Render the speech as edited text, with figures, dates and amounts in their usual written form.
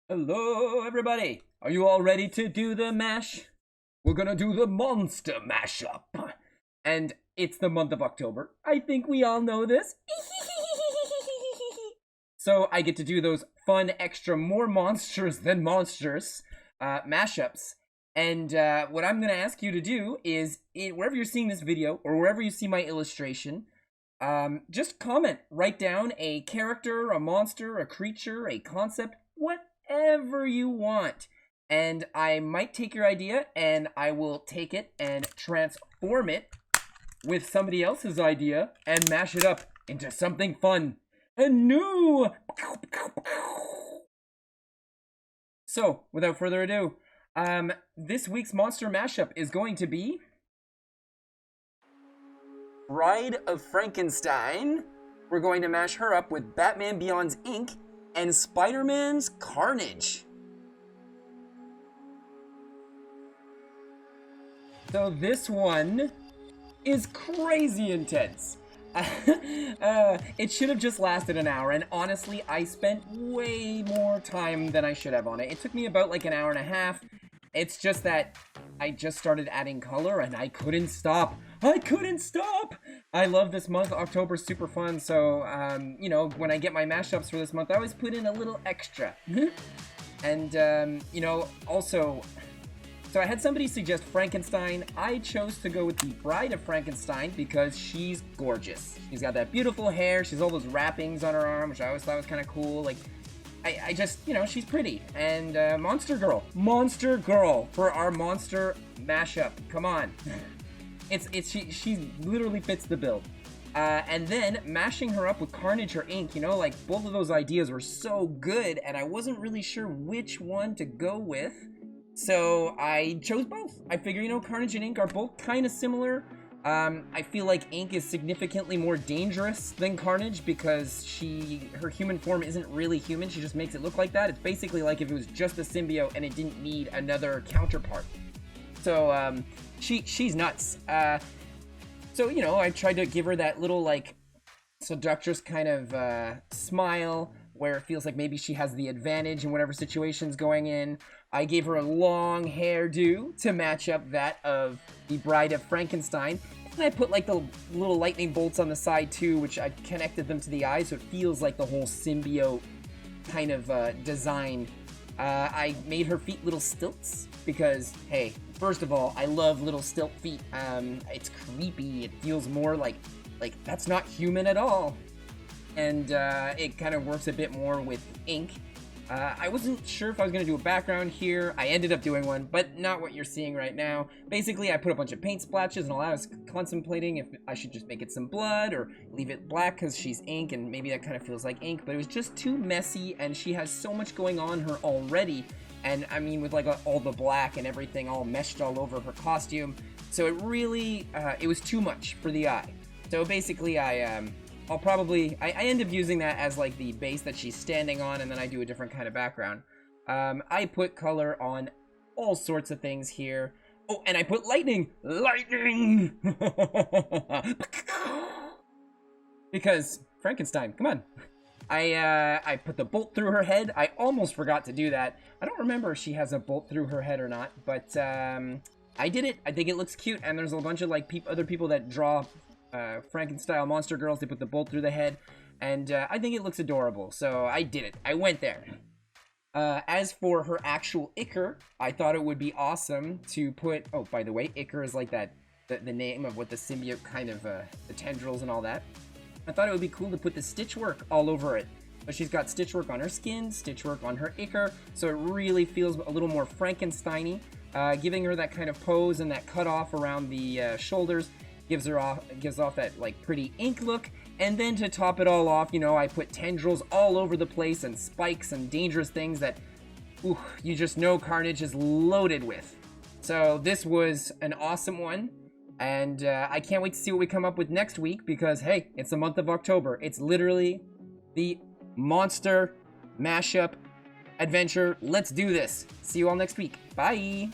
Hello, everybody! Are you all ready to do the mash? We're gonna do the Monster-Mash-Up. And it's the month of October. I think we all know this. So I get to do those fun, extra, more monsters than monsters mashups. And what I'm gonna ask you to do is, wherever you're seeing this video, or wherever you see my illustration, just comment, write down a character, a monster, a creature, a concept, whatever you want. And I might take your idea and I will take it and transform it with somebody else's idea and mash it up into something fun and new. So, without further ado, this week's Monster Mashup is going to be Bride of Frankenstein. We're going to mash her up with Batman Beyond's ink and Spider-Man's carnage. So this one is crazy intense. It should have just lasted an hour, and honestly, I spent way more time than I should have on it. It took me about like an hour and a half. It's just that I just started adding color and I couldn't stop. I love this month. October's super fun, so you know, when I get my mashups for this month, I always put in a little extra. And you know, also, so I had somebody suggest Frankenstein. I chose to go with the Bride of Frankenstein because she's gorgeous. She's got that beautiful hair. She's all those wrappings on her arm, which I always thought was kind of cool. Like, I just, you know, she's pretty. And Monster Girl for our monster mashup. Come on. She literally fits the bill. And then mashing her up with Carnage or ink, you know, like both of those ideas were so good, and I wasn't really sure which one to go with. So I chose both. I figure, you know, Carnage and ink are both kind of similar. I feel like ink is significantly more dangerous than Carnage because her human form isn't really human. She just makes it look like that. It's basically like if it was just a symbiote and it didn't need another counterpart. So she's nuts. So, you know, I tried to give her that little, like, seductress kind of smile where it feels like maybe she has the advantage in whatever situation's going in. I gave her a long hairdo to match up that of the Bride of Frankenstein. And I put, like, the little lightning bolts on the side, too, which I connected them to the eyes, so it feels like the whole symbiote kind of design. I made her feet little stilts because, hey, first of all, I love little stilt feet. It's creepy. It feels more like that's not human at all. And it kind of works a bit more with ink. I wasn't sure if I was going to do a background here. I ended up doing one, but not what you're seeing right now. Basically, I put a bunch of paint splashes, and I was contemplating if I should just make it some blood or leave it black because she's ink, and maybe that kind of feels like ink, but it was just too messy, and she has so much going on her already. And I mean, with like all the black and everything all meshed all over her costume. So it really, it was too much for the eye. So basically I end up using that as like the base that she's standing on, and then I do a different kind of background. I put color on all sorts of things here. Oh, and I put lightning! Because Frankenstein, come on. I put the bolt through her head. I almost forgot to do that. I don't remember if she has a bolt through her head or not, but I did it. I think it looks cute, and there's a bunch of like other people that draw Frankenstein monster girls. They put the bolt through the head, and I think it looks adorable, so I did it. I went there. As for her actual ichor, I thought it would be awesome to put, oh, by the way, ichor is like that, the name of what the symbiote kind of, the tendrils and all that. I thought it would be cool to put the stitch work all over it. But she's got stitch work on her skin, stitch work on her ichor, so it really feels a little more Frankenstein-y, giving her that kind of pose and that cut off around the shoulders. Gives off that like pretty ink look. And then to top it all off, you know, I put tendrils all over the place and spikes and dangerous things that, ooh, you just know Carnage is loaded with. So this was an awesome one, and I can't wait to see what we come up with next week because, hey, it's the month of October. It's literally the Monster Mashup adventure. Let's do this. See you all next week. Bye.